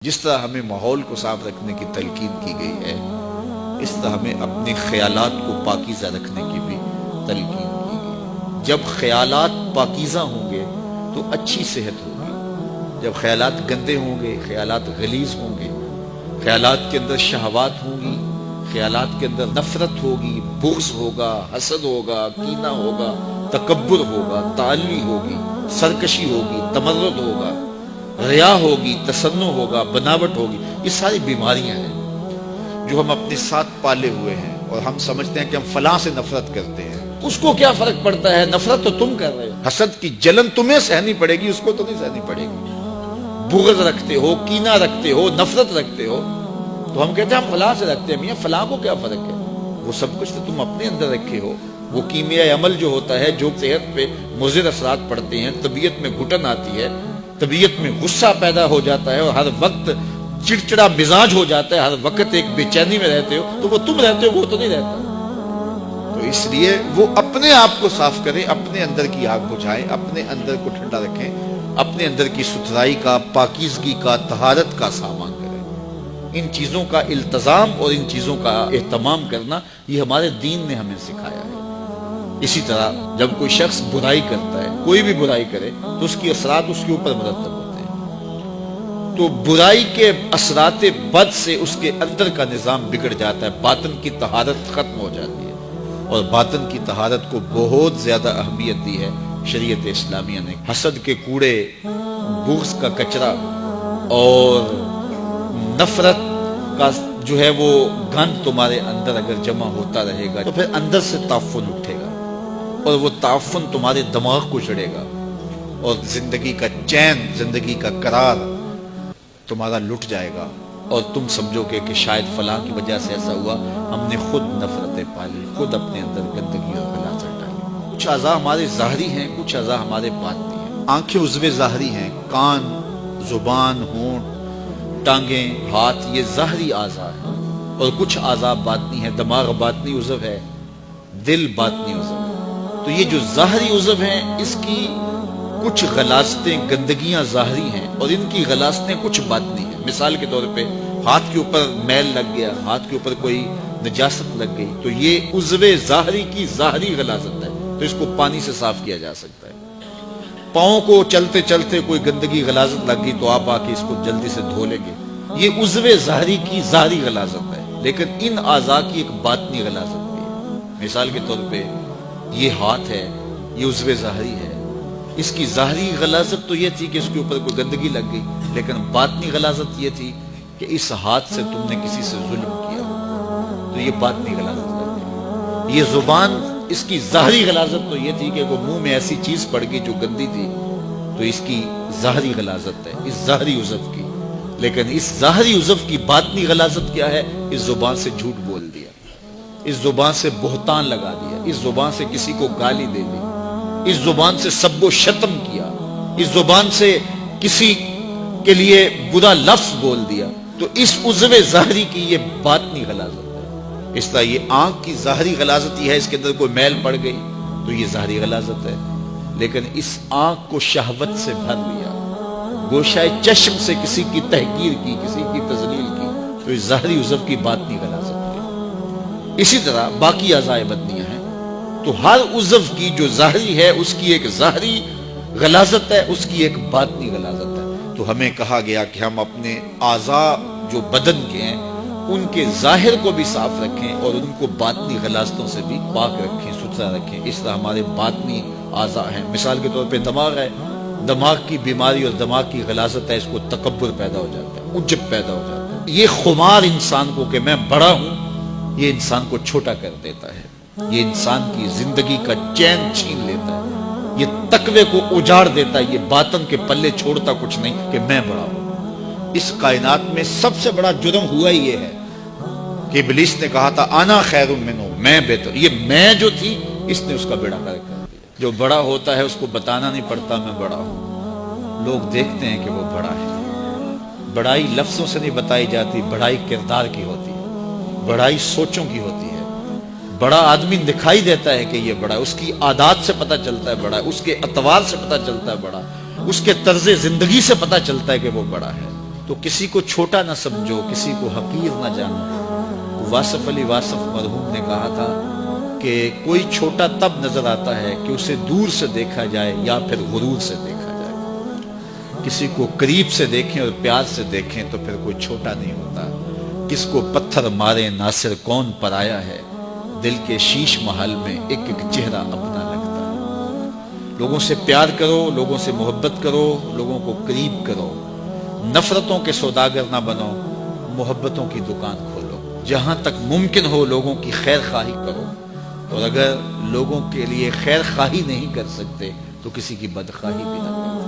جس طرح ہمیں ماحول کو صاف رکھنے کی تلقین کی گئی ہے، اس طرح ہمیں اپنے خیالات کو پاکیزہ رکھنے کی بھی تلقین کی گئی۔ جب خیالات پاکیزہ ہوں گے تو اچھی صحت ہوگی، جب خیالات گندے ہوں گے، خیالات غلیظ ہوں گے، خیالات کے اندر شہوات ہوں گی، خیالات کے اندر نفرت ہوگی، بغض ہوگا، حسد ہوگا، کینہ ہوگا، تکبر ہوگا، تعالی ہوگی، سرکشی ہوگی، تمرد ہوگا، ریا ہوگی، تصنع ہوگا، بناوٹ ہوگی، یہ ساری بیماریاں ہیں جو ہم اپنے ساتھ پالے ہوئے ہیں، اور ہم سمجھتے ہیں کہ ہم فلاں سے نفرت کرتے ہیں۔ اس کو کیا فرق پڑتا ہے؟ نفرت تو تم کر رہے ہو، حسد کی جلن تمہیں سہنی پڑے گی، اس کو تو نہیں سہنی پڑے گی۔ بغض رکھتے ہو، کینہ رکھتے ہو، نفرت رکھتے ہو، تو ہم کہتے ہیں ہم فلاں سے رکھتے ہیں۔ میاں فلاں کو کیا فرق ہے؟ وہ سب کچھ تو تم اپنے اندر رکھے ہو۔ وہ کیمیائی عمل جو ہوتا ہے، جو صحت پہ مضر اثرات پڑتے ہیں، طبیعت میں گھٹن آتی ہے، طبیعت میں غصہ پیدا ہو جاتا ہے، اور ہر وقت چڑچڑا مزاج ہو جاتا ہے، ہر وقت ایک بے چینی میں رہتے ہو، تو وہ تم رہتے ہو، وہ تو نہیں رہتا۔ تو اس لیے وہ اپنے آپ کو صاف کریں، اپنے اندر کی آگ بجھائیں، اپنے اندر کو ٹھنڈا رکھیں، اپنے اندر کی ستھرائی کا، پاکیزگی کا، طہارت کا سامان کریں۔ ان چیزوں کا التزام اور ان چیزوں کا اہتمام کرنا، یہ ہمارے دین نے ہمیں سکھایا ہے۔ اسی طرح جب کوئی شخص برائی کرتا ہے، کوئی بھی برائی کرے، تو اس کی اثرات اس کے اوپر مرتب ہوتے ہیں۔ تو برائی کے اثرات بد سے اس کے اندر کا نظام بگڑ جاتا ہے، باطن کی طہارت ختم ہو جاتی ہے، اور باطن کی طہارت کو بہت زیادہ اہمیت دی ہے شریعت اسلامیہ نے۔ حسد کے کوڑے، بغض کا کچرا اور نفرت کا جو ہے وہ گند تمہارے اندر اگر جمع ہوتا رہے گا، تو پھر اندر سے تعفن اٹھے گا، اور وہ تعفن تمہارے دماغ کو چڑھے گا، اور زندگی کا چین، زندگی کا قرار تمہارا لٹ جائے گا، اور تم سمجھو گے کہ شاید فلاں کی وجہ سے ایسا ہوا، ہم نے خود نفرتیں پالی، خود اپنے اندر گندگی اور غلاظت ڈالی۔ کچھ اعضاء ہمارے ظاہری ہیں، کچھ اعضاء ہمارے باطنی ہیں۔ آنکھیں عضو ظاہری ہیں، کان، زبان، ہونٹ، ٹانگیں، ہاتھ، یہ ظاہری اعضاء ہیں، اور کچھ اعضاء باطنی ہیں۔ دماغ باطنی عضو ہے، دل باطنی عضو ہے۔ تو یہ جو ظاہری عضو ہیں، اس کی کچھ غلاظتیں، گندگیاں ظاہری ہیں، اور ان کی غلاظتیں کچھ باطنی ہیں۔ مثال کے طور پہ ہاتھ کے اوپر میل لگ گیا، ہاتھ کے اوپر کوئی نجاست لگ گئی، تو یہ عضو ظاہری کی ظاہری غلاظت ہے، تو اس کو پانی سے صاف کیا جا سکتا ہے۔ پاؤں کو چلتے چلتے کوئی گندگی غلاظت لگ گئی، تو آپ آ کے اس کو جلدی سے دھو لیں گے، یہ عضو ظاہری کی ظاہری غلاظت ہے۔ لیکن ان اعضاء کی ایک باطنی غلاظت بھی ہے۔ مثال کے طور پہ یہ ہاتھ ہے، یہ عضو ظاہری ہے، اس کی ظاہری غلاظت تو یہ تھی کہ اس کے اوپر کوئی گندگی لگ گئی، لیکن باطنی غلاظت یہ تھی کہ اس ہاتھ سے تم نے کسی سے ظلم کیا، تو یہ باطنی غلاظت لگ گئی۔ یہ زبان، اس کی ظاہری غلاظت تو یہ تھی کہ وہ منہ میں ایسی چیز پڑ گئی جو گندی تھی، تو اس کی ظاہری غلاظت ہے، اس ظاہری عضو کی۔ لیکن اس ظاہری عضو کی باطنی غلاظت کیا ہے؟ اس زبان سے جھوٹ بول دیا، اس زبان سے بہتان لگا دیا، اس زبان سے کسی کو گالی دے دی، اس زبان سے سب و شتم کیا، اس زبان سے کسی کے لیے برا لفظ بول دیا، تو اس عضو ظاہری کی یہ باطنی غلاظت ہے۔ اس طرح یہ آنکھ کی ظاہری غلاظت یہ ہے، اس کے اندر کوئی میل پڑ گئی تو یہ ظاہری غلاظت ہے، لیکن اس آنکھ کو شہوت سے بھر لیا، گوشۂ چشم سے کسی کی تحقیر کی، کسی کی تذلیل کی، تو اس ظاہری عضو کی باطنی غلاظت ہے۔ اسی طرح باقی اعضاء بدنیہ ہیں، تو ہر عضو کی جو ظاہری ہے اس کی ایک ظاہری غلاظت ہے، اس کی ایک باطنی غلاظت ہے۔ تو ہمیں کہا گیا کہ ہم اپنے اعضاء جو بدن کے ہیں ان کے ظاہر کو بھی صاف رکھیں، اور ان کو باطنی غلاظتوں سے بھی پاک رکھیں، ستھرا رکھیں۔ اس طرح ہمارے باطنی اعضاء ہیں۔ مثال کے طور پہ دماغ ہے، دماغ کی بیماری اور دماغ کی غلاظت ہے، اس کو تکبر پیدا ہو جاتا ہے، عجب پیدا ہو جاتا ہے۔ یہ خمار انسان کو کہ میں بڑا ہوں، یہ انسان کو چھوٹا کر دیتا ہے، یہ انسان کی زندگی کا چین چھین لیتا ہے، یہ تقوی کو اجاڑ دیتا ہے، یہ باطن کے پلے چھوڑتا کچھ نہیں کہ میں بڑا ہوں۔ اس کائنات میں سب سے بڑا جرم ہوا ہی یہ ہے کہ ابلیس نے کہا تھا انا خیر منہ، میں بہتر، یہ میں جو تھی اس نے اس کا بیڑا غرق کر دیا۔ جو بڑا ہوتا ہے اس کو بتانا نہیں پڑتا میں بڑا ہوں، لوگ دیکھتے ہیں کہ وہ بڑا ہے۔ بڑائی لفظوں سے نہیں بتائی جاتی، بڑائی کردار کی ہوتی ہے، بڑائی سوچوں کی ہوتی ہے۔ بڑا آدمی دکھائی دیتا ہے کہ یہ بڑا ہے، اس کی عادات سے پتہ چلتا ہے بڑا ہے، اس کے اطوار سے پتہ چلتا ہے بڑا، اس کے طرز زندگی سے پتہ چلتا ہے کہ وہ بڑا ہے۔ تو تو کسی کو چھوٹا نہ سمجھو، کسی کو حقیر نہ جانو۔ واصف علی واصف مرحوم نے کہا تھا کہ کوئی چھوٹا تب نظر آتا ہے کہ اسے دور سے دیکھا جائے یا پھر غرور سے دیکھا جائے۔ کسی کو قریب سے دیکھیں اور پیار سے دیکھیں تو پھر کوئی چھوٹا نہیں ہوتا۔ کس کو پتھر مارے ناصر کون پرایا ہے، دل کے شیش محل میں ایک ایک چہرہ اپنا لگتا ہے۔ لوگوں سے پیار کرو، لوگوں سے محبت کرو، لوگوں کو قریب کرو۔ نفرتوں کے سوداگر نہ بنو، محبتوں کی دکان کھولو۔ جہاں تک ممکن ہو لوگوں کی خیر خواہی کرو، اور اگر لوگوں کے لیے خیر خواہی نہیں کر سکتے تو کسی کی بدخواہی بھی نہ کرو۔